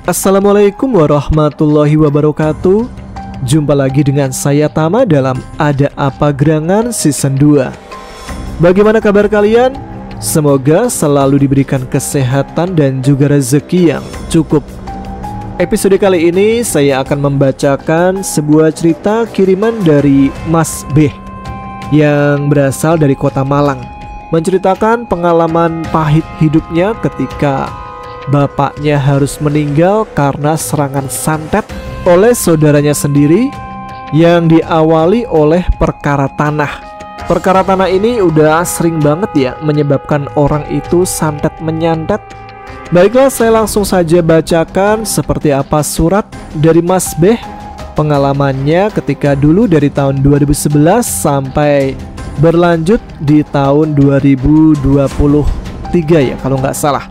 Assalamualaikum warahmatullahi wabarakatuh. Jumpa lagi dengan saya Tama dalam Ada Apa Gerangan Season 2. Bagaimana kabar kalian? Semoga selalu diberikan kesehatan dan juga rezeki yang cukup. Episode kali ini saya akan membacakan sebuah cerita kiriman dari Mas B yang berasal dari kota Malang, menceritakan pengalaman pahit hidupnya ketika bapaknya harus meninggal karena serangan santet oleh saudaranya sendiri yang diawali oleh perkara tanah. Perkara tanah ini udah sering banget ya menyebabkan orang itu santet menyantet. Baiklah, saya langsung saja bacakan seperti apa surat dari Mas B, pengalamannya ketika dulu dari tahun 2011 sampai berlanjut di tahun 2023 ya kalau nggak salah.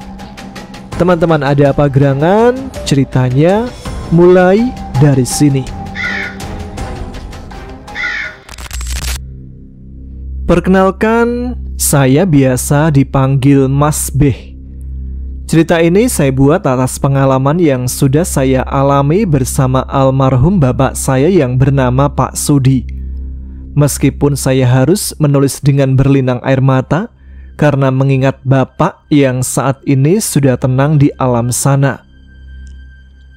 Teman-teman, ada apa gerangan? Ceritanya mulai dari sini. Perkenalkan, saya biasa dipanggil Mas B. Cerita ini saya buat atas pengalaman yang sudah saya alami bersama almarhum bapak saya yang bernama Pak Sudi. Meskipun saya harus menulis dengan berlinang air mata karena mengingat bapak yang saat ini sudah tenang di alam sana.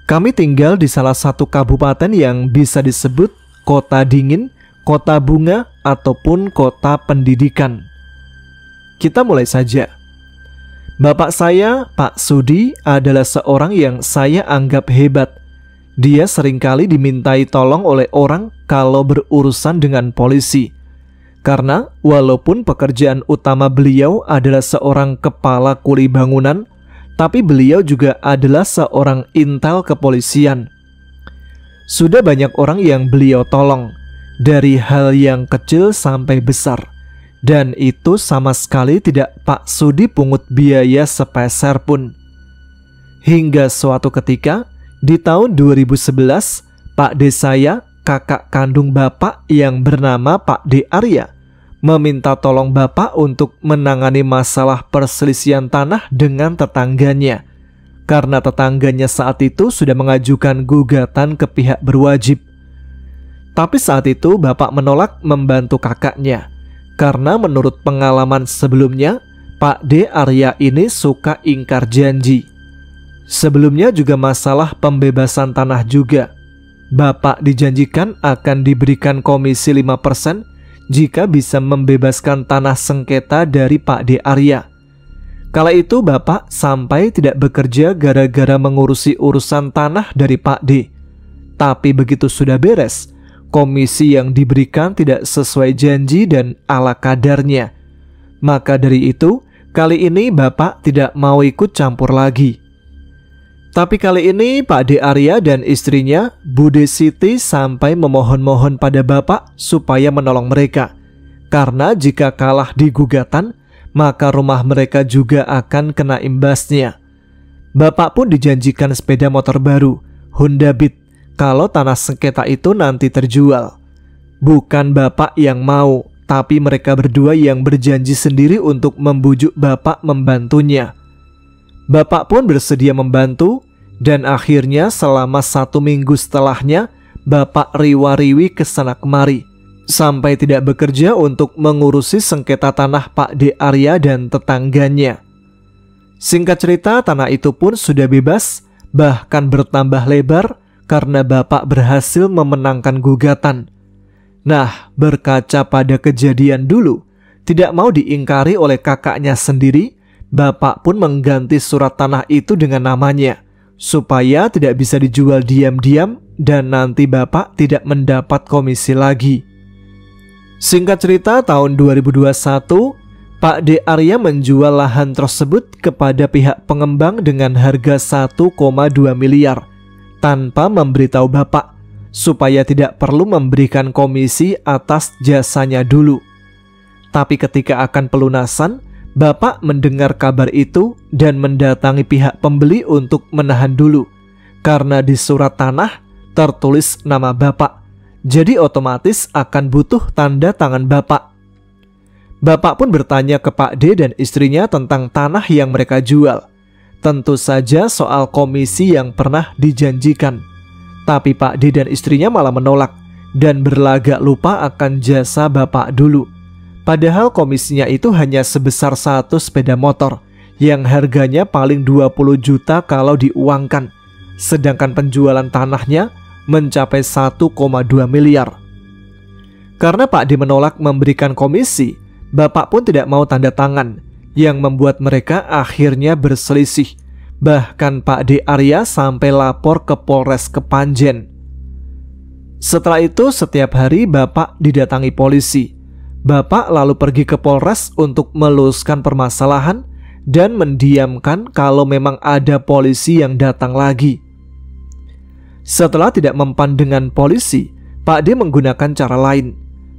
Kami tinggal di salah satu kabupaten yang bisa disebut kota dingin, kota bunga, ataupun kota pendidikan. Kita mulai saja. Bapak saya, Pak Sudi, adalah seorang yang saya anggap hebat. Dia seringkali dimintai tolong oleh orang kalau berurusan dengan polisi. Karena walaupun pekerjaan utama beliau adalah seorang kepala kuli bangunan, tapi beliau juga adalah seorang intel kepolisian. Sudah banyak orang yang beliau tolong, dari hal yang kecil sampai besar. Dan itu sama sekali tidak Pak Sudi pungut biaya sepeser pun. Hingga suatu ketika, di tahun 2011, Pak D saya, kakak kandung Bapak yang bernama Pak D Arya, meminta tolong Bapak untuk menangani masalah perselisihan tanah dengan tetangganya, karena tetangganya saat itu sudah mengajukan gugatan ke pihak berwajib. Tapi saat itu Bapak menolak membantu kakaknya, karena menurut pengalaman sebelumnya, Pak D Arya ini suka ingkar janji. Sebelumnya juga masalah pembebasan tanah juga. Bapak dijanjikan akan diberikan komisi 5% jika bisa membebaskan tanah sengketa dari Pak D Arya. Kala itu Bapak sampai tidak bekerja gara-gara mengurusi urusan tanah dari Pak D. Tapi begitu sudah beres, komisi yang diberikan tidak sesuai janji dan ala kadarnya. Maka dari itu, kali ini Bapak tidak mau ikut campur lagi. Tapi kali ini Pak D Arya dan istrinya, Bude Siti, sampai memohon-mohon pada Bapak supaya menolong mereka. Karena jika kalah di gugatan, maka rumah mereka juga akan kena imbasnya. Bapak pun dijanjikan sepeda motor baru, Honda Beat, kalau tanah sengketa itu nanti terjual. Bukan Bapak yang mau, tapi mereka berdua yang berjanji sendiri untuk membujuk Bapak membantunya. Bapak pun bersedia membantu. Dan akhirnya selama 1 minggu setelahnya, Bapak riwa-riwi kesana kemari, sampai tidak bekerja untuk mengurusi sengketa tanah Pak D Arya dan tetangganya. Singkat cerita, tanah itu pun sudah bebas, bahkan bertambah lebar karena Bapak berhasil memenangkan gugatan. Nah, berkaca pada kejadian dulu, tidak mau diingkari oleh kakaknya sendiri, Bapak pun mengganti surat tanah itu dengan namanya, supaya tidak bisa dijual diam-diam dan nanti Bapak tidak mendapat komisi lagi. Singkat cerita, tahun 2021, Pak D Arya menjual lahan tersebut kepada pihak pengembang dengan harga 1,2 miliar tanpa memberitahu Bapak, supaya tidak perlu memberikan komisi atas jasanya dulu. Tapi ketika akan pelunasan, Bapak mendengar kabar itu dan mendatangi pihak pembeli untuk menahan dulu, karena di surat tanah tertulis nama Bapak, jadi otomatis akan butuh tanda tangan Bapak. Bapak pun bertanya ke Pak D dan istrinya tentang tanah yang mereka jual. Tentu saja soal komisi yang pernah dijanjikan. Tapi Pak D dan istrinya malah menolak dan berlagak lupa akan jasa Bapak dulu. Padahal komisinya itu hanya sebesar 1 sepeda motor yang harganya paling 20 juta kalau diuangkan. Sedangkan penjualan tanahnya mencapai 1,2 miliar. Karena Pak D menolak memberikan komisi, Bapak pun tidak mau tanda tangan, yang membuat mereka akhirnya berselisih. Bahkan Pak D Arya sampai lapor ke Polres Kepanjen. Setelah itu setiap hari Bapak didatangi polisi. Bapak lalu pergi ke Polres untuk meluruskan permasalahan dan mendiamkan kalau memang ada polisi yang datang lagi. Setelah tidak mempan dengan polisi, Pak D menggunakan cara lain.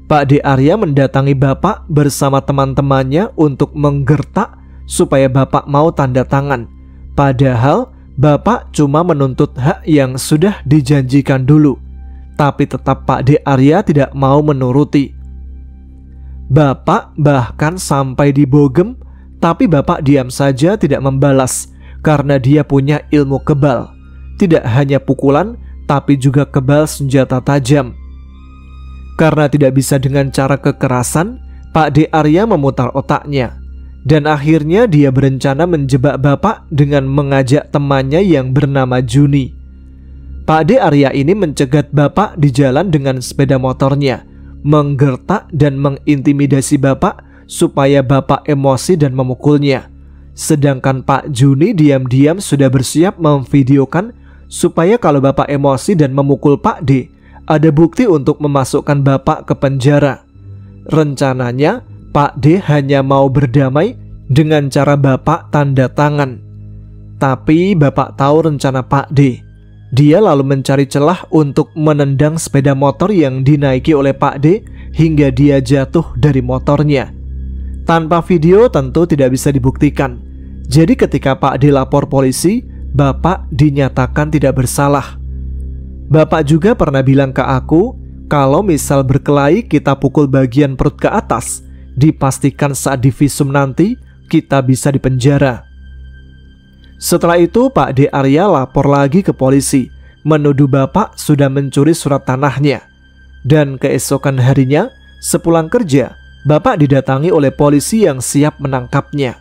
Pak D Arya mendatangi Bapak bersama teman-temannya untuk menggertak supaya Bapak mau tanda tangan. Padahal Bapak cuma menuntut hak yang sudah dijanjikan dulu. Tapi tetap Pak D Arya tidak mau menuruti. Bapak bahkan sampai dibogem, tapi Bapak diam saja tidak membalas karena dia punya ilmu kebal. Tidak hanya pukulan, tapi juga kebal senjata tajam. Karena tidak bisa dengan cara kekerasan, Pak D Arya memutar otaknya. Dan akhirnya dia berencana menjebak Bapak dengan mengajak temannya yang bernama Juni. Pak D Arya ini mencegat Bapak di jalan dengan sepeda motornya, menggertak dan mengintimidasi Bapak supaya Bapak emosi dan memukulnya. Sedangkan Pak Juni diam-diam sudah bersiap memvideokan supaya kalau Bapak emosi dan memukul Pak D, ada bukti untuk memasukkan Bapak ke penjara. Rencananya Pak D hanya mau berdamai dengan cara Bapak tanda tangan. Tapi Bapak tahu rencana Pak D. Dia lalu mencari celah untuk menendang sepeda motor yang dinaiki oleh Pak D hingga dia jatuh dari motornya. Tanpa video tentu tidak bisa dibuktikan. Jadi ketika Pak D lapor polisi, Bapak dinyatakan tidak bersalah. Bapak juga pernah bilang ke aku, kalau misal berkelahi kita pukul bagian perut ke atas, dipastikan saat divisum nanti kita bisa dipenjara. Setelah itu Pak D Arya lapor lagi ke polisi, menuduh Bapak sudah mencuri surat tanahnya. Dan keesokan harinya, sepulang kerja, Bapak didatangi oleh polisi yang siap menangkapnya.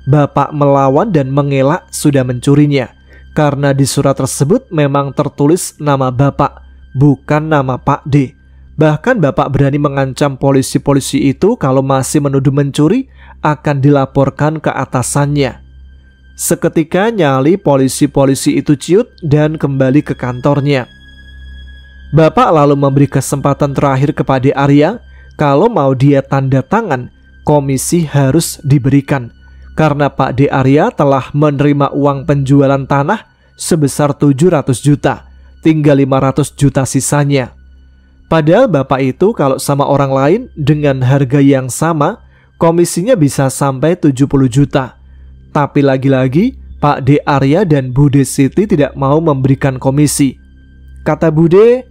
Bapak melawan dan mengelak sudah mencurinya, karena di surat tersebut memang tertulis nama Bapak, bukan nama Pak D. Bahkan Bapak berani mengancam polisi-polisi itu kalau masih menuduh mencuri akan dilaporkan ke atasannya. Seketika nyali polisi-polisi itu ciut dan kembali ke kantornya. Bapak lalu memberi kesempatan terakhir kepada Arya, kalau mau dia tanda tangan, komisi harus diberikan. Karena Pak D Arya telah menerima uang penjualan tanah sebesar 700 juta, tinggal 500 juta sisanya. Padahal Bapak itu kalau sama orang lain dengan harga yang sama, komisinya bisa sampai 70 juta. Tapi lagi-lagi Pak D Arya dan Bude Siti tidak mau memberikan komisi. Kata Bude,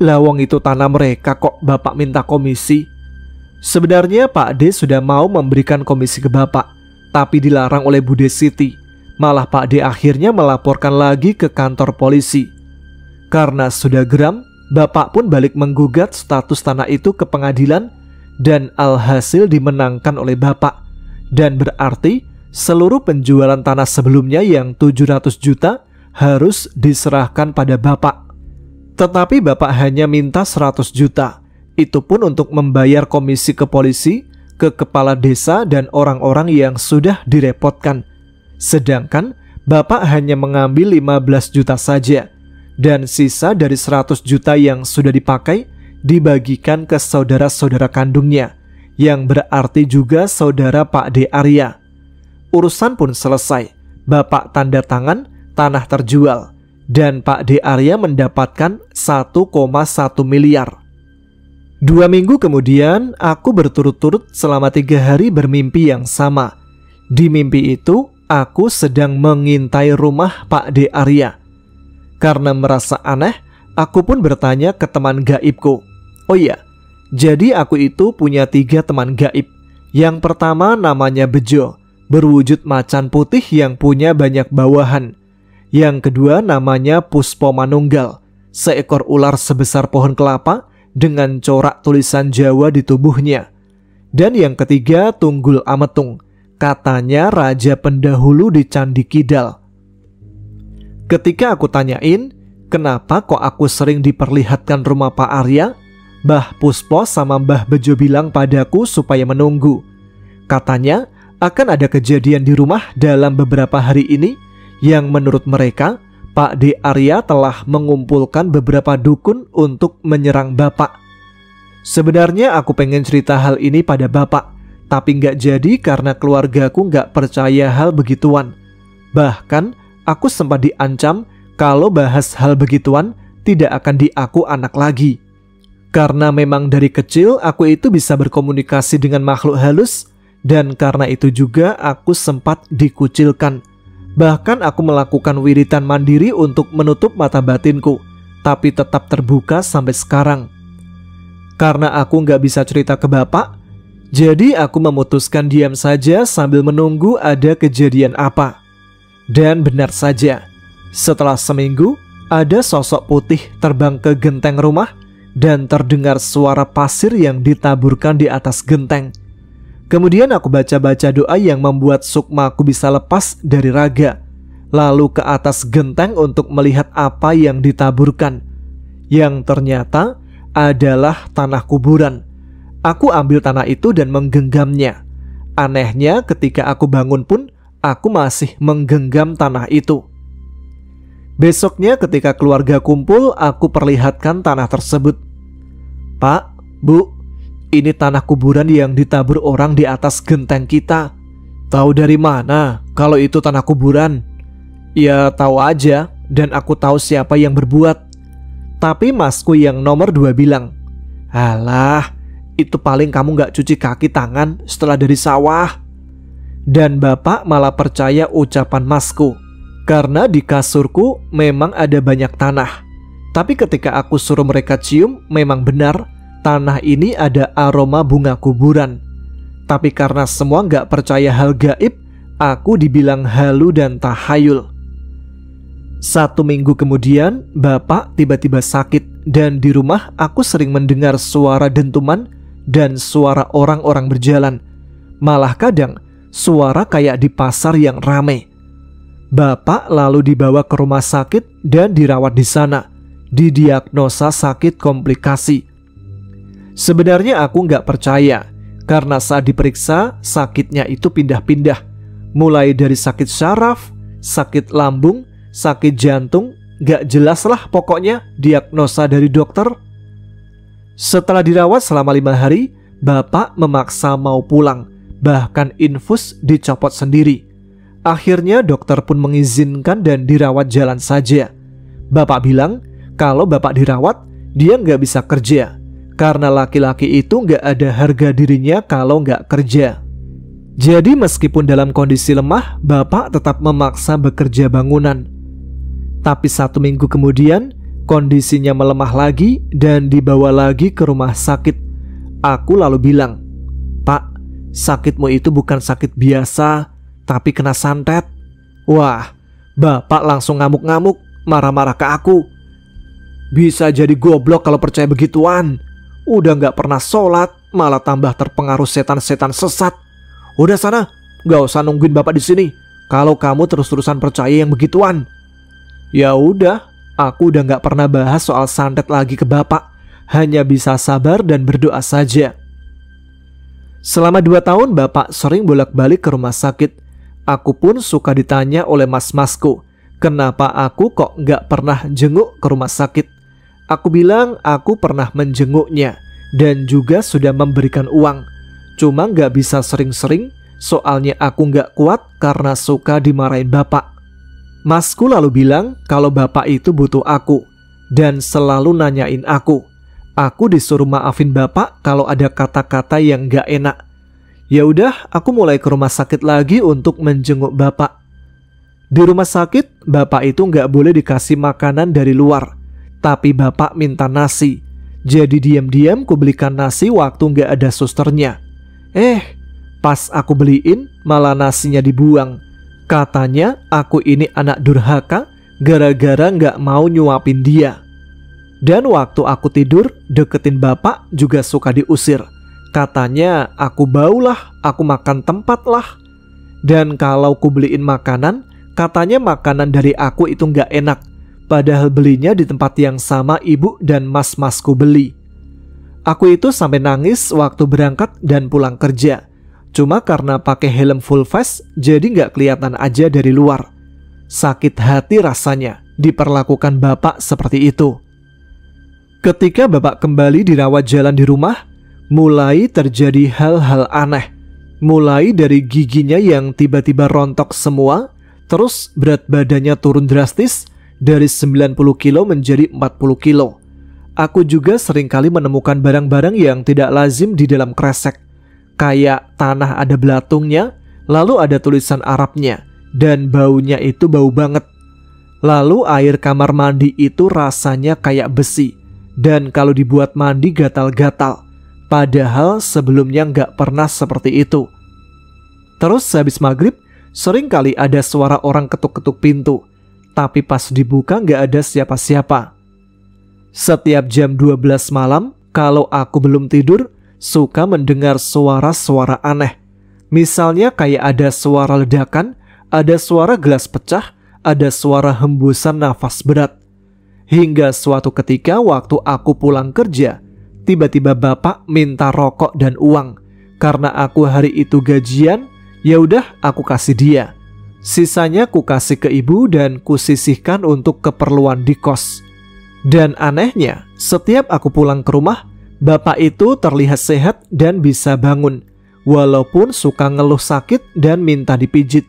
lawang itu tanah mereka kok Bapak minta komisi. Sebenarnya Pak D sudah mau memberikan komisi ke Bapak, tapi dilarang oleh Bude Siti. Malah Pak D akhirnya melaporkan lagi ke kantor polisi. Karena sudah geram, Bapak pun balik menggugat status tanah itu ke pengadilan dan alhasil dimenangkan oleh Bapak. Dan berarti seluruh penjualan tanah sebelumnya yang 700 juta harus diserahkan pada Bapak. Tetapi Bapak hanya minta 100 juta. Itu pun untuk membayar komisi ke polisi, ke kepala desa dan orang-orang yang sudah direpotkan. Sedangkan Bapak hanya mengambil 15 juta saja. Dan sisa dari 100 juta yang sudah dipakai dibagikan ke saudara-saudara kandungnya, yang berarti juga saudara Pak D Arya. Urusan pun selesai. Bapak tanda tangan, tanah terjual, dan Pak D Arya mendapatkan 1,1 miliar. 2 minggu kemudian, aku berturut-turut selama 3 hari bermimpi yang sama. Di mimpi itu, aku sedang mengintai rumah Pak D Arya. Karena merasa aneh, aku pun bertanya ke teman gaibku. Oh iya, jadi aku itu punya 3 teman gaib. Yang pertama namanya Bejo, berwujud macan putih yang punya banyak bawahan. Yang kedua namanya Puspo Manunggal, seekor ular sebesar pohon kelapa dengan corak tulisan Jawa di tubuhnya. Dan yang ketiga Tunggul Ametung, katanya raja pendahulu di Candi Kidal. Ketika aku tanyain, kenapa kok aku sering diperlihatkan rumah Pak Arya, Mbah Puspo sama Mbah Bejo bilang padaku supaya menunggu. Katanya akan ada kejadian di rumah dalam beberapa hari ini yang menurut mereka Pak D. Arya telah mengumpulkan beberapa dukun untuk menyerang Bapak. Sebenarnya aku pengen cerita hal ini pada Bapak, tapi nggak jadi karena keluargaku nggak percaya hal begituan. Bahkan aku sempat diancam kalau bahas hal begituan tidak akan diaku anak lagi. Karena memang dari kecil aku itu bisa berkomunikasi dengan makhluk halus, dan karena itu juga aku sempat dikucilkan. Bahkan aku melakukan wiritan mandiri untuk menutup mata batinku, tapi tetap terbuka sampai sekarang. Karena aku nggak bisa cerita ke Bapak, jadi aku memutuskan diam saja sambil menunggu ada kejadian apa. Dan benar saja, setelah seminggu ada sosok putih terbang ke genteng rumah dan terdengar suara pasir yang ditaburkan di atas genteng. Kemudian aku baca-baca doa yang membuat sukmaku bisa lepas dari raga, lalu ke atas genteng untuk melihat apa yang ditaburkan, yang ternyata adalah tanah kuburan. Aku ambil tanah itu dan menggenggamnya. Anehnya ketika aku bangun pun aku masih menggenggam tanah itu. Besoknya ketika keluarga kumpul, aku perlihatkan tanah tersebut. Pak, Bu, ini tanah kuburan yang ditabur orang di atas genteng kita. Tahu dari mana kalau itu tanah kuburan? Ya tahu aja, dan aku tahu siapa yang berbuat. Tapi masku yang nomor 2 bilang, alah, itu paling kamu gak cuci kaki tangan setelah dari sawah. Dan Bapak malah percaya ucapan masku, karena di kasurku memang ada banyak tanah. Tapi ketika aku suruh mereka cium, memang benar tanah ini ada aroma bunga kuburan. Tapi karena semua gak percaya hal gaib, aku dibilang halu dan tahayul. 1 minggu kemudian, Bapak tiba-tiba sakit dan di rumah aku sering mendengar suara dentuman dan suara orang-orang berjalan. Malah kadang suara kayak di pasar yang ramai. Bapak lalu dibawa ke rumah sakit dan dirawat di sana, didiagnosa sakit komplikasi. Sebenarnya aku nggak percaya, karena saat diperiksa sakitnya itu pindah-pindah, mulai dari sakit syaraf, sakit lambung, sakit jantung, nggak jelas lah pokoknya diagnosa dari dokter. Setelah dirawat selama 5 hari, Bapak memaksa mau pulang, bahkan infus dicopot sendiri. Akhirnya dokter pun mengizinkan dan dirawat jalan saja. Bapak bilang kalau Bapak dirawat, dia nggak bisa kerja, karena laki-laki itu nggak ada harga dirinya kalau nggak kerja. Jadi meskipun dalam kondisi lemah, Bapak tetap memaksa bekerja bangunan. Tapi 1 minggu kemudian, kondisinya melemah lagi dan dibawa lagi ke rumah sakit. Aku lalu bilang, Pak, sakitmu itu bukan sakit biasa, tapi kena santet. Wah, Bapak langsung ngamuk-ngamuk, marah-marah ke aku. Bisa jadi goblok kalau percaya begituan. Udah gak pernah sholat, malah tambah terpengaruh setan-setan sesat. Udah sana, gak usah nungguin Bapak di sini. Kalau kamu terus-terusan percaya yang begituan. Ya udah, aku udah gak pernah bahas soal santet lagi ke Bapak. Hanya bisa sabar dan berdoa saja. Selama 2 tahun Bapak sering bolak-balik ke rumah sakit. Aku pun suka ditanya oleh mas-masku, kenapa aku kok gak pernah jenguk ke rumah sakit. Aku bilang aku pernah menjenguknya dan juga sudah memberikan uang. Cuma gak bisa sering-sering, soalnya aku gak kuat karena suka dimarahin Bapak. Masku lalu bilang kalau Bapak itu butuh aku dan selalu nanyain aku. Aku disuruh maafin Bapak kalau ada kata-kata yang gak enak. Ya udah, aku mulai ke rumah sakit lagi untuk menjenguk Bapak. Di rumah sakit, Bapak itu gak boleh dikasih makanan dari luar, tapi Bapak minta nasi. Jadi diam-diam ku belikan nasi waktu gak ada susternya. Pas aku beliin, malah nasinya dibuang. Katanya aku ini anak durhaka gara-gara nggak mau nyuapin dia. Dan waktu aku tidur deketin bapak juga suka diusir. Katanya aku bau lah, aku makan tempat lah. Dan kalau ku beliin makanan, katanya makanan dari aku itu nggak enak. Padahal belinya di tempat yang sama ibu dan mas-masku beli. Aku itu sampai nangis waktu berangkat dan pulang kerja. Cuma karena pakai helm full face, jadi nggak kelihatan aja dari luar. Sakit hati rasanya diperlakukan bapak seperti itu. Ketika bapak kembali dirawat jalan di rumah, mulai terjadi hal-hal aneh. Mulai dari giginya yang tiba-tiba rontok semua, terus berat badannya turun drastis dari 90 kilo menjadi 40 kilo. Aku juga seringkali menemukan barang-barang yang tidak lazim di dalam kresek. Kayak tanah ada belatungnya, lalu ada tulisan Arabnya, dan baunya itu bau banget. Lalu air kamar mandi itu rasanya kayak besi, dan kalau dibuat mandi gatal-gatal. Padahal sebelumnya nggak pernah seperti itu. Terus habis maghrib, seringkali ada suara orang ketuk-ketuk pintu. Tapi pas dibuka nggak ada siapa-siapa. Setiap jam 12 malam, kalau aku belum tidur, suka mendengar suara-suara aneh. Misalnya kayak ada suara ledakan, ada suara gelas pecah, ada suara hembusan nafas berat. Hingga suatu ketika waktu aku pulang kerja, tiba-tiba bapak minta rokok dan uang. Karena aku hari itu gajian, ya udah aku kasih dia. Sisanya ku kasih ke ibu dan ku sisihkan untuk keperluan di kos. Dan anehnya, setiap aku pulang ke rumah, bapak itu terlihat sehat dan bisa bangun, walaupun suka ngeluh sakit dan minta dipijit.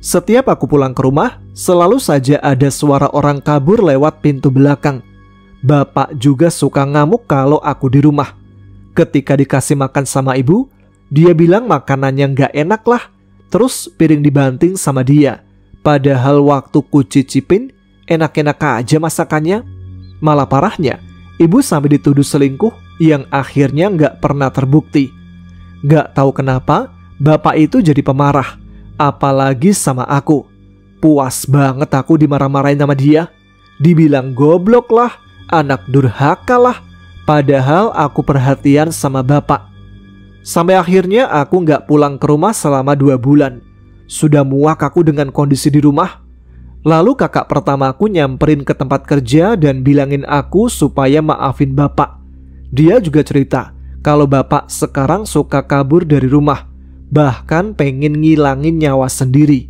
Setiap aku pulang ke rumah, selalu saja ada suara orang kabur lewat pintu belakang. Bapak juga suka ngamuk kalau aku di rumah. Ketika dikasih makan sama ibu, dia bilang makanannya nggak enak lah. Terus piring dibanting sama dia. Padahal waktu ku cicipin, enak-enak aja masakannya. Malah parahnya, ibu sampai dituduh selingkuh yang akhirnya nggak pernah terbukti. Nggak tahu kenapa, bapak itu jadi pemarah. Apalagi sama aku. Puas banget aku dimarah-marahin sama dia. Dibilang goblok lah, anak durhaka lah. Padahal aku perhatian sama bapak. Sampai akhirnya aku nggak pulang ke rumah selama 2 bulan. Sudah muak aku dengan kondisi di rumah. Lalu kakak pertamaku nyamperin ke tempat kerja dan bilangin aku supaya maafin bapak. Dia juga cerita kalau bapak sekarang suka kabur dari rumah. Bahkan pengen ngilangin nyawa sendiri.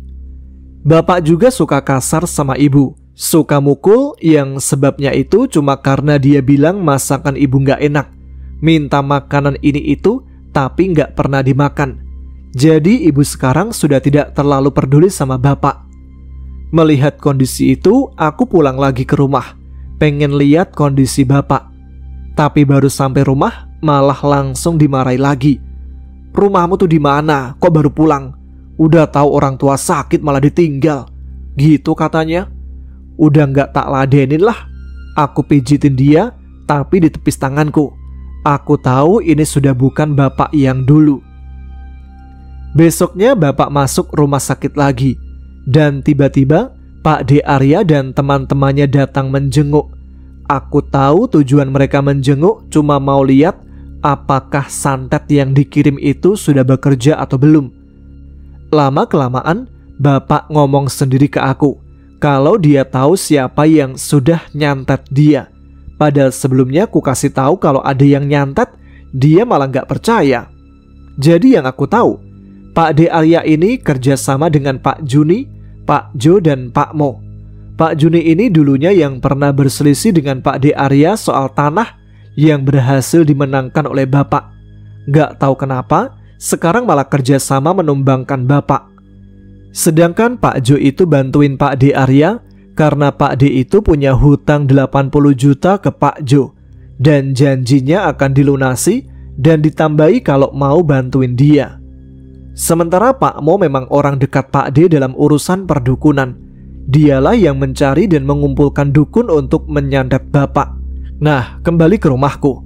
Bapak juga suka kasar sama ibu. Suka mukul yang sebabnya itu cuma karena dia bilang masakan ibu nggak enak. Minta makanan ini itu tapi nggak pernah dimakan. Jadi ibu sekarang sudah tidak terlalu peduli sama bapak. Melihat kondisi itu, aku pulang lagi ke rumah. Pengen lihat kondisi bapak. Tapi baru sampai rumah, malah langsung dimarahi lagi. Rumahmu tuh di mana? Kok baru pulang? Udah tahu orang tua sakit malah ditinggal. Gitu katanya. Udah nggak tak ladenin lah. Aku pijitin dia, tapi ditepis tanganku. Aku tahu ini sudah bukan bapak yang dulu. Besoknya bapak masuk rumah sakit lagi. Dan tiba-tiba Pak D. Arya dan teman-temannya datang menjenguk. Aku tahu tujuan mereka menjenguk cuma mau lihat apakah santet yang dikirim itu sudah bekerja atau belum. Lama-kelamaan bapak ngomong sendiri ke aku kalau dia tahu siapa yang sudah nyantet dia. Padahal sebelumnya aku kasih tahu kalau ada yang nyantet, dia malah nggak percaya. Jadi yang aku tahu, Pak D. Arya ini kerjasama dengan Pak Juni, Pak Jo, dan Pak Mo. Pak Juni ini dulunya yang pernah berselisih dengan Pak D. Arya soal tanah yang berhasil dimenangkan oleh bapak. Nggak tahu kenapa, sekarang malah kerjasama menumbangkan bapak. Sedangkan Pak Jo itu bantuin Pak D. Arya karena Pak D itu punya hutang 80 juta ke Pak Jo dan janjinya akan dilunasi dan ditambahi kalau mau bantuin dia. Sementara Pak Mo memang orang dekat Pak D dalam urusan perdukunan. Dialah yang mencari dan mengumpulkan dukun untuk menyantet bapak. Nah, kembali ke rumahku.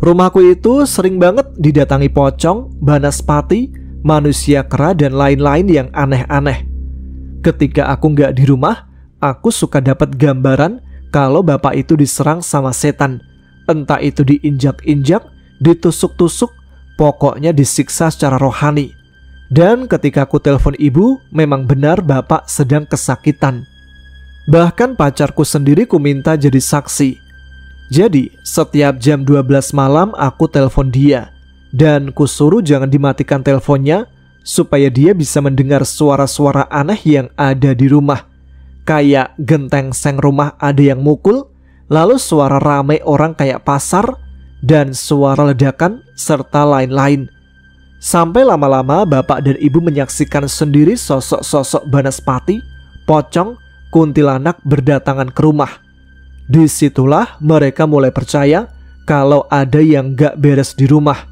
Rumahku itu sering banget didatangi pocong, banaspati, manusia kera, dan lain-lain yang aneh-aneh. Ketika aku nggak di rumah, aku suka dapat gambaran kalau bapak itu diserang sama setan. Entah itu diinjak-injak, ditusuk-tusuk, pokoknya disiksa secara rohani. Dan ketika aku telepon ibu, memang benar bapak sedang kesakitan. Bahkan pacarku sendiri ku minta jadi saksi. Jadi setiap jam 12 malam aku telepon dia, dan ku suruh jangan dimatikan teleponnya supaya dia bisa mendengar suara-suara aneh yang ada di rumah. Kayak genteng seng rumah ada yang mukul, lalu suara ramai orang kayak pasar, dan suara ledakan, serta lain-lain. Sampai lama-lama bapak dan ibu menyaksikan sendiri sosok-sosok banaspati, pocong, kuntilanak berdatangan ke rumah. Disitulah mereka mulai percaya kalau ada yang gak beres di rumah.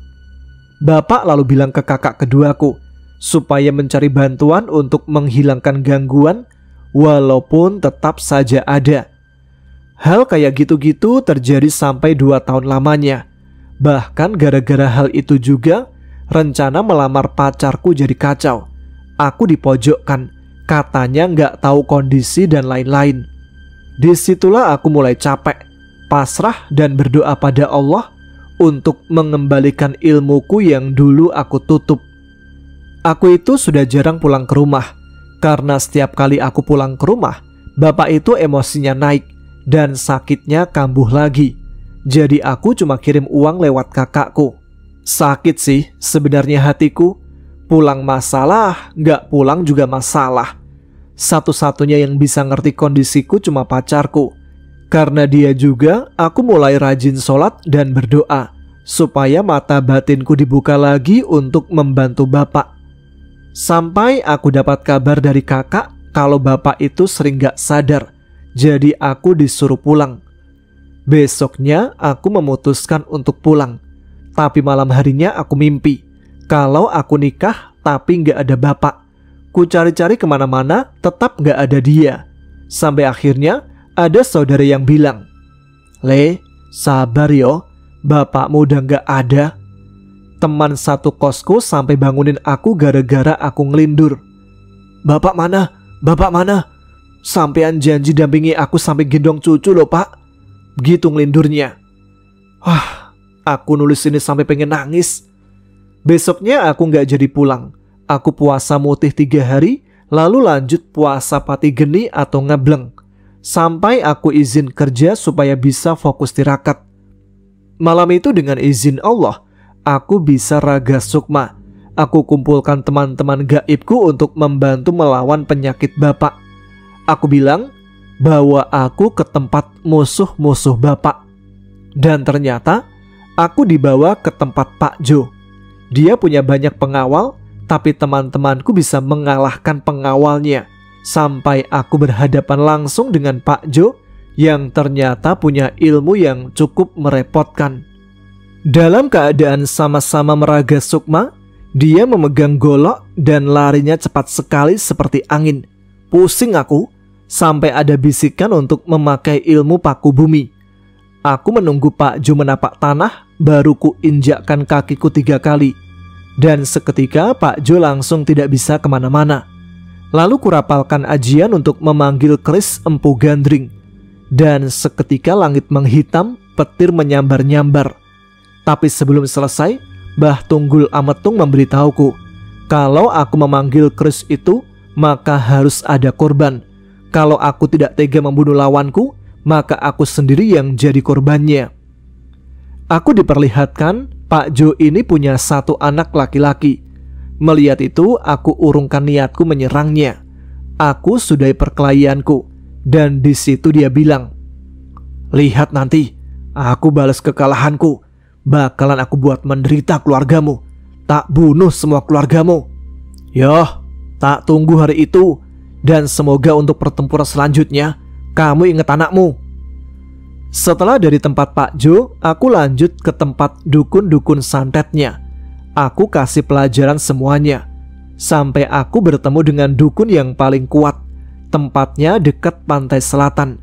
Bapak lalu bilang ke kakak keduaku supaya mencari bantuan untuk menghilangkan gangguan, walaupun tetap saja ada. Hal kayak gitu-gitu terjadi sampai 2 tahun lamanya. Bahkan gara-gara hal itu juga rencana melamar pacarku jadi kacau. Aku dipojokkan, katanya nggak tahu kondisi dan lain-lain. Disitulah aku mulai capek, pasrah, dan berdoa pada Allah untuk mengembalikan ilmuku yang dulu aku tutup. Aku itu sudah jarang pulang ke rumah, karena setiap kali aku pulang ke rumah, bapak itu emosinya naik dan sakitnya kambuh lagi. Jadi aku cuma kirim uang lewat kakakku. Sakit sih sebenarnya hatiku. Pulang masalah, nggak pulang juga masalah. Satu-satunya yang bisa ngerti kondisiku cuma pacarku. Karena dia juga, aku mulai rajin sholat dan berdoa supaya mata batinku dibuka lagi untuk membantu bapak. Sampai aku dapat kabar dari kakak kalau bapak itu sering gak sadar. Jadi aku disuruh pulang. Besoknya aku memutuskan untuk pulang. Tapi malam harinya aku mimpi kalau aku nikah tapi gak ada bapak. Ku cari-cari kemana-mana tetap gak ada dia. Sampai akhirnya ada saudara yang bilang, "Le, sabar yo, bapakmu udah gak ada." Teman satu kosku sampai bangunin aku gara-gara aku ngelindur. "Bapak mana? Bapak mana? Sampean janji dampingi aku sampai gendong cucu loh pak." Begitu ngelindurnya. Wah, aku nulis ini sampai pengen nangis. Besoknya aku gak jadi pulang. Aku puasa mutih 3 hari, lalu lanjut puasa pati geni atau ngebleng. Sampai aku izin kerja supaya bisa fokus tirakat. Malam itu dengan izin Allah, aku bisa raga sukma. Aku kumpulkan teman-teman gaibku untuk membantu melawan penyakit bapak. Aku bilang, bawa aku ke tempat musuh-musuh bapak. Dan ternyata, aku dibawa ke tempat Pak Jo. Dia punya banyak pengawal, tapi teman-temanku bisa mengalahkan pengawalnya. Sampai aku berhadapan langsung dengan Pak Jo yang ternyata punya ilmu yang cukup merepotkan. Dalam keadaan sama-sama meraga sukma, dia memegang golok dan larinya cepat sekali seperti angin. Pusing aku, sampai ada bisikan untuk memakai ilmu paku bumi. Aku menunggu Pak Jo menapak tanah, baru ku injakkan kakiku 3 kali. Dan seketika Pak Jo langsung tidak bisa kemana-mana. Lalu kurapalkan ajian untuk memanggil keris empu gandring. Dan seketika langit menghitam, petir menyambar-nyambar. Tapi sebelum selesai, Mbah Tunggul Ametung memberitahuku kalau aku memanggil keris itu, maka harus ada korban. Kalau aku tidak tega membunuh lawanku, maka aku sendiri yang jadi korbannya. Aku diperlihatkan Pak Jo ini punya 1 anak laki-laki. Melihat itu, aku urungkan niatku menyerangnya. Aku sudahi perkelahianku, dan di situ dia bilang, "Lihat nanti, aku balas kekalahanku. Bakalan aku buat menderita keluargamu. Tak bunuh semua keluargamu." Yoh, tak tunggu hari itu. Dan semoga untuk pertempuran selanjutnya, kamu ingat anakmu. Setelah dari tempat Pak Jo, aku lanjut ke tempat dukun-dukun santetnya. Aku kasih pelajaran semuanya. Sampai aku bertemu dengan dukun yang paling kuat. Tempatnya dekat pantai selatan.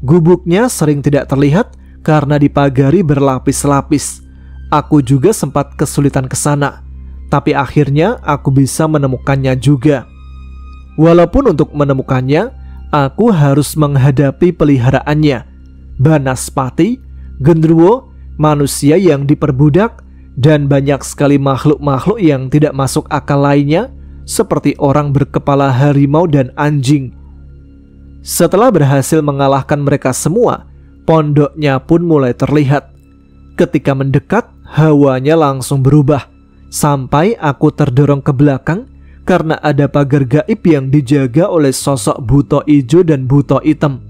Gubuknya sering tidak terlihat karena dipagari berlapis-lapis. Aku juga sempat kesulitan ke sana. Tapi akhirnya aku bisa menemukannya juga. Walaupun untuk menemukannya, aku harus menghadapi peliharaannya, Banaspati, genderuwo, manusia yang diperbudak, dan banyak sekali makhluk-makhluk yang tidak masuk akal lainnya, seperti orang berkepala harimau dan anjing. Setelah berhasil mengalahkan mereka semua, pondoknya pun mulai terlihat. Ketika mendekat, hawanya langsung berubah, sampai aku terdorong ke belakang karena ada pagar gaib yang dijaga oleh sosok buto ijo dan buto hitam.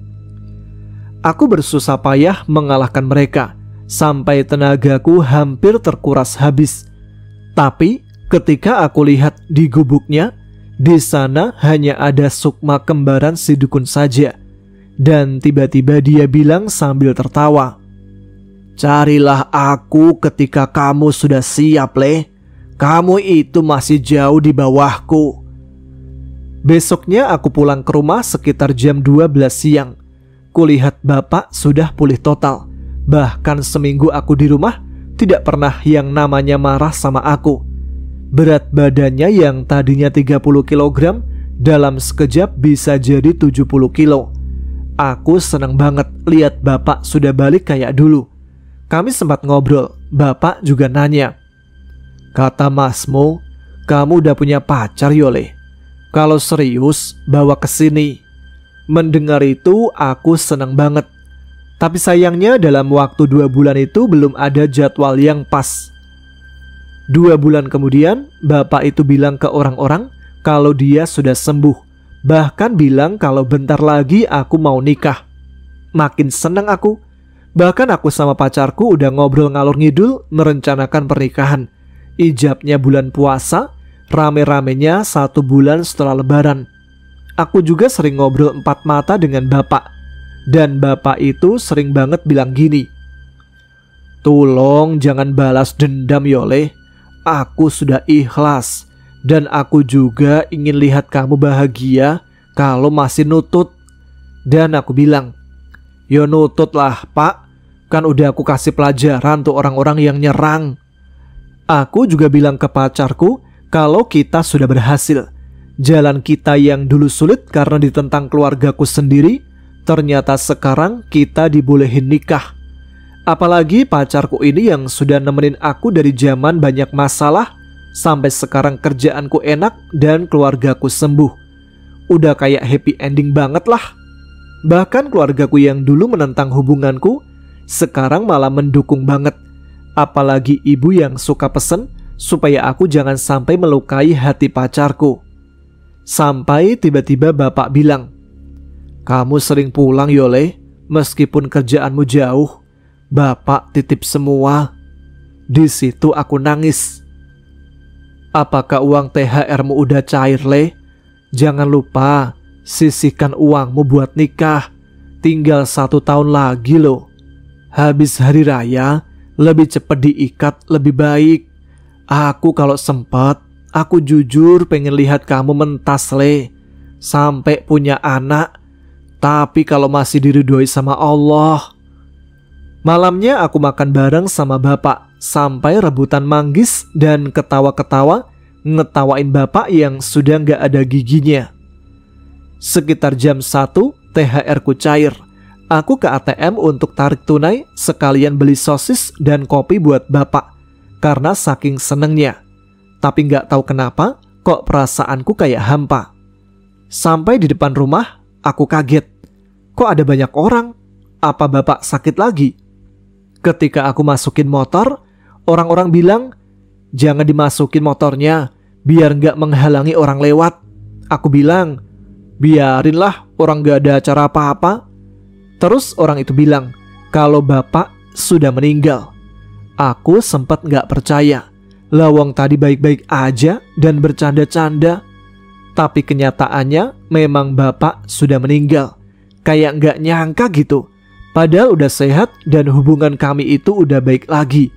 Aku bersusah payah mengalahkan mereka, sampai tenagaku hampir terkuras habis. Tapi ketika aku lihat di gubuknya, di sana hanya ada Sukma kembaran si dukun saja. Dan tiba-tiba dia bilang sambil tertawa, "Carilah aku ketika kamu sudah siap, Le. Kamu itu masih jauh di bawahku." Besoknya aku pulang ke rumah sekitar jam 12 siang. Kulihat bapak sudah pulih total. Bahkan seminggu aku di rumah, tidak pernah yang namanya marah sama aku. Berat badannya yang tadinya 30 kg, dalam sekejap bisa jadi 70 kilo. Aku senang banget lihat bapak sudah balik kayak dulu. Kami sempat ngobrol, bapak juga nanya, "Kata Masmu, kamu udah punya pacar, Yole? Kalau serius, bawa ke sini." Mendengar itu aku senang banget. Tapi sayangnya dalam waktu 2 bulan itu belum ada jadwal yang pas. 2 bulan kemudian, bapak itu bilang ke orang-orang kalau dia sudah sembuh. Bahkan bilang kalau bentar lagi aku mau nikah. Makin senang aku. Bahkan aku sama pacarku udah ngobrol ngalor ngidul merencanakan pernikahan. Ijabnya bulan puasa, rame-ramenya 1 bulan setelah lebaran. Aku juga sering ngobrol 4 mata dengan bapak. Dan bapak itu sering banget bilang gini, "Tolong jangan balas dendam, Yole. Aku sudah ikhlas. Dan aku juga ingin lihat kamu bahagia kalau masih nutut." Dan aku bilang, "Yo nutut lah, Pak. Kan udah aku kasih pelajaran tuh orang-orang yang nyerang." Aku juga bilang ke pacarku kalau kita sudah berhasil. Jalan kita yang dulu sulit karena ditentang keluargaku sendiri, ternyata sekarang kita dibolehin nikah. Apalagi pacarku ini yang sudah nemenin aku dari zaman banyak masalah, sampai sekarang kerjaanku enak dan keluargaku sembuh. Udah kayak happy ending banget lah. Bahkan keluargaku yang dulu menentang hubunganku, sekarang malah mendukung banget. Apalagi ibu yang suka pesen supaya aku jangan sampai melukai hati pacarku. Sampai tiba-tiba bapak bilang, "Kamu sering pulang, Yole, meskipun kerjaanmu jauh. Bapak titip semua." Di situ aku nangis. "Apakah uang THR-mu udah cair, Le? Jangan lupa sisihkan uangmu buat nikah. Tinggal 1 tahun lagi loh. Habis hari raya, lebih cepat diikat lebih baik. Aku kalau sempat, aku jujur pengen lihat kamu mentas, Le. Sampai punya anak. Tapi kalau masih diridhoi sama Allah." Malamnya aku makan bareng sama bapak sampai rebutan manggis dan ketawa-ketawa ngetawain bapak yang sudah gak ada giginya. Sekitar jam 1 THR ku cair. Aku ke ATM untuk tarik tunai sekalian beli sosis dan kopi buat bapak karena saking senengnya. Tapi gak tahu kenapa kok perasaanku kayak hampa. Sampai di depan rumah aku kaget. Kok ada banyak orang? Apa bapak sakit lagi? Ketika aku masukin motor, orang-orang bilang, "Jangan dimasukin motornya, biar gak menghalangi orang lewat." Aku bilang, "Biarinlah, orang gak ada acara apa-apa." Terus orang itu bilang, kalau bapak sudah meninggal. Aku sempat gak percaya. Lawang tadi baik-baik aja dan bercanda-canda. Tapi kenyataannya memang bapak sudah meninggal. Kayak gak nyangka gitu. Padahal udah sehat dan hubungan kami itu udah baik lagi.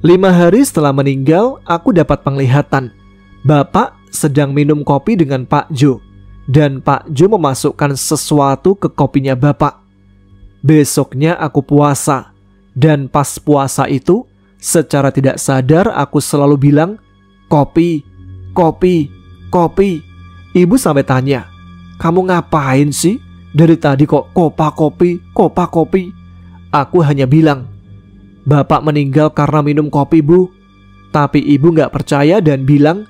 5 hari setelah meninggal, aku dapat penglihatan. Bapak sedang minum kopi dengan Pak Jo. Dan Pak Jo memasukkan sesuatu ke kopinya bapak. Besoknya aku puasa. Dan pas puasa itu, Secara tidak sadar aku selalu bilang, "Kopi, kopi, kopi." Ibu sampai tanya, "Kamu ngapain sih? Dari tadi kok kopa kopi, kopa kopi." Aku hanya bilang, "Bapak meninggal karena minum kopi, Bu." Tapi ibu gak percaya dan bilang,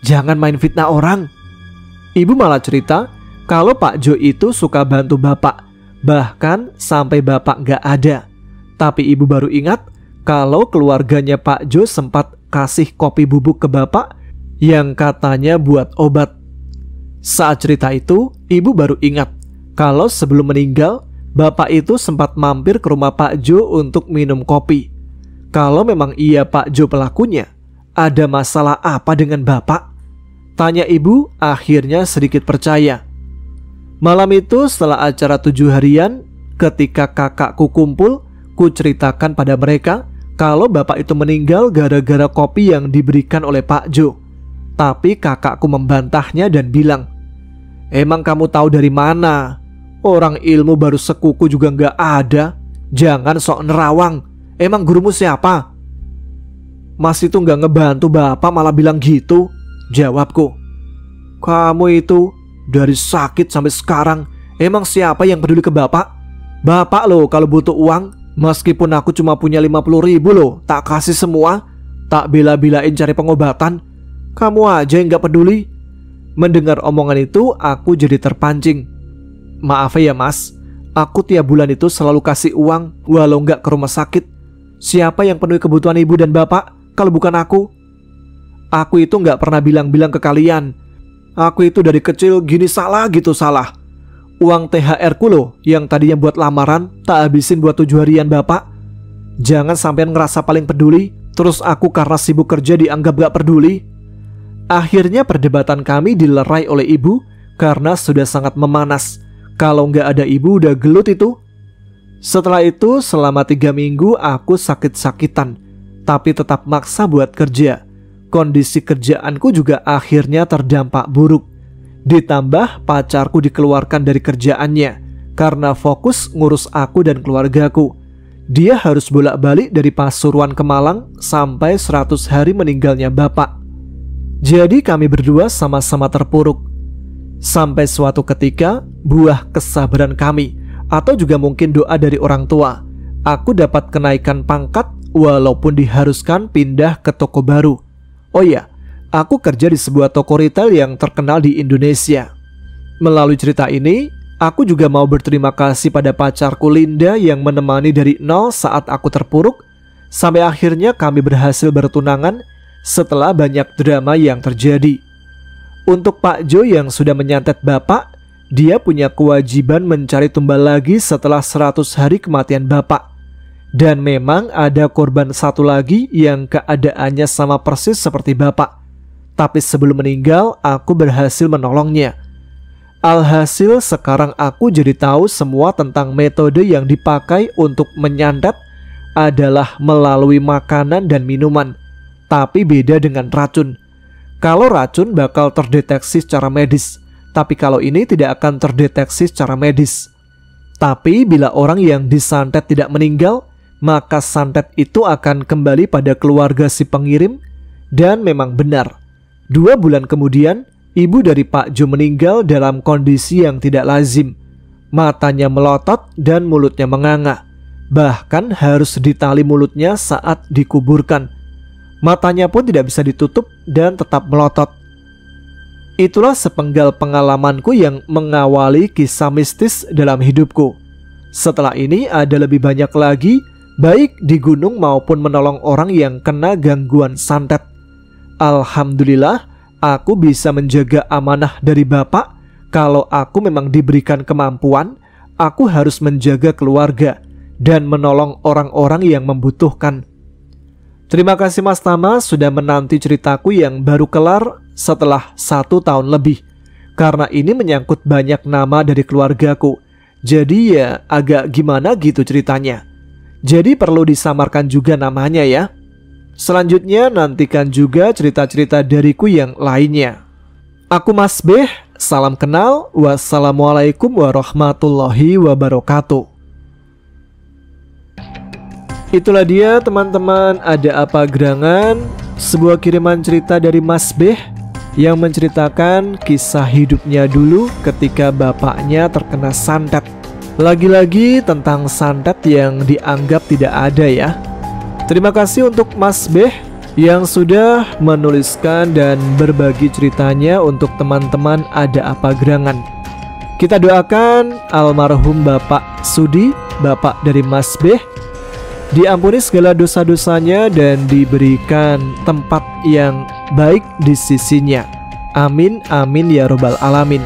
"Jangan main fitnah orang." Ibu malah cerita kalau Pak Jo itu suka bantu bapak, bahkan sampai bapak gak ada. Tapi ibu baru ingat kalau keluarganya Pak Jo sempat kasih kopi bubuk ke bapak yang katanya buat obat. Saat cerita itu, ibu baru ingat kalau sebelum meninggal, bapak itu sempat mampir ke rumah Pak Jo untuk minum kopi. Kalau memang iya Pak Jo pelakunya, ada masalah apa dengan bapak? Tanya ibu, akhirnya sedikit percaya. Malam itu setelah acara 7 harian, ketika kakakku kumpul, ku ceritakan pada mereka kalau bapak itu meninggal gara-gara kopi yang diberikan oleh Pak Jo. Tapi kakakku membantahnya dan bilang, "Emang kamu tahu dari mana? Orang ilmu baru sekuku juga nggak ada. Jangan sok nerawang. Emang gurumu siapa?" "Mas itu nggak ngebantu bapak malah bilang gitu," jawabku. "Kamu itu dari sakit sampai sekarang, emang siapa yang peduli ke bapak? Bapak loh kalau butuh uang, meskipun aku cuma punya 50.000 loh, tak kasih semua. Tak bela-belain cari pengobatan. Kamu aja yang gak peduli." Mendengar omongan itu, aku jadi terpancing. "Maaf ya mas, aku tiap bulan itu selalu kasih uang walau gak ke rumah sakit. Siapa yang penuhi kebutuhan ibu dan bapak kalau bukan aku? Aku itu gak pernah bilang-bilang ke kalian. Aku itu dari kecil gini salah gitu salah. Uang THR ku loh yang tadinya buat lamaran tak habisin buat 7 harian bapak. Jangan sampean ngerasa paling peduli, terus aku karena sibuk kerja dianggap gak peduli." Akhirnya perdebatan kami dilerai oleh ibu karena sudah sangat memanas. Kalau nggak ada ibu udah gelut itu. Setelah itu selama 3 minggu aku sakit-sakitan, tapi tetap maksa buat kerja. Kondisi kerjaanku juga akhirnya terdampak buruk. Ditambah pacarku dikeluarkan dari kerjaannya karena fokus ngurus aku dan keluargaku. Dia harus bolak-balik dari Pasuruan ke Malang sampai 100 hari meninggalnya bapak. Jadi kami berdua sama-sama terpuruk. Sampai suatu ketika, buah kesabaran kami, atau juga mungkin doa dari orang tua, aku dapat kenaikan pangkat walaupun diharuskan pindah ke toko baru. Oh iya, aku kerja di sebuah toko retail yang terkenal di Indonesia. Melalui cerita ini, aku juga mau berterima kasih pada pacarku Linda yang menemani dari nol saat aku terpuruk, sampai akhirnya kami berhasil bertunangan setelah banyak drama yang terjadi. Untuk Pak Jo yang sudah menyantet bapak, dia punya kewajiban mencari tumbal lagi setelah 100 hari kematian bapak. Dan memang ada korban satu lagi yang keadaannya sama persis seperti bapak. Tapi sebelum meninggal, aku berhasil menolongnya. Alhasil sekarang aku jadi tahu semua tentang metode yang dipakai untuk menyantet adalah melalui makanan dan minuman. Tapi beda dengan racun. Kalau racun bakal terdeteksi secara medis, tapi kalau ini tidak akan terdeteksi secara medis. Tapi bila orang yang disantet tidak meninggal, maka santet itu akan kembali pada keluarga si pengirim. Dan memang benar, 2 bulan kemudian ibu dari Pak Jo meninggal dalam kondisi yang tidak lazim. Matanya melotot dan mulutnya menganga. Bahkan harus ditali mulutnya saat dikuburkan. Matanya pun tidak bisa ditutup dan tetap melotot. Itulah sepenggal pengalamanku yang mengawali kisah mistis dalam hidupku. Setelah ini ada lebih banyak lagi, baik di gunung maupun menolong orang yang kena gangguan santet. Alhamdulillah, aku bisa menjaga amanah dari bapak. Kalau aku memang diberikan kemampuan, aku harus menjaga keluarga dan menolong orang-orang yang membutuhkan. Terima kasih Mas Tama sudah menanti ceritaku yang baru kelar setelah 1 tahun lebih. Karena ini menyangkut banyak nama dari keluargaku. Jadi ya agak gimana gitu ceritanya. Jadi perlu disamarkan juga namanya ya. Selanjutnya nantikan juga cerita-cerita dariku yang lainnya. Aku Mas Beh, salam kenal. Wassalamualaikum warahmatullahi wabarakatuh. Itulah dia teman-teman, Ada Apa Gerangan, sebuah kiriman cerita dari Mas Beh yang menceritakan kisah hidupnya dulu ketika bapaknya terkena santet. Lagi-lagi tentang santet yang dianggap tidak ada ya. Terima kasih untuk Mas Beh yang sudah menuliskan dan berbagi ceritanya untuk teman-teman Ada Apa Gerangan. Kita doakan almarhum Bapak Sudi, bapak dari Mas Beh, diampuni segala dosa-dosanya dan diberikan tempat yang baik di sisinya. Amin, amin ya robbal alamin.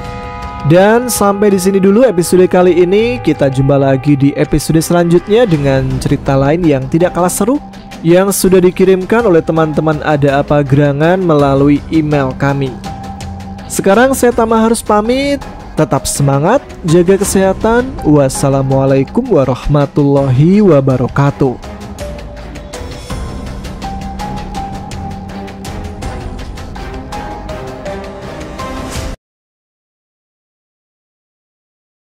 Dan sampai di sini dulu episode kali ini. Kita jumpa lagi di episode selanjutnya dengan cerita lain yang tidak kalah seru yang sudah dikirimkan oleh teman-teman Ada Apa Gerangan melalui email kami. Sekarang saya Tama harus pamit. Tetap semangat, jaga kesehatan. Wassalamualaikum warahmatullahi wabarakatuh.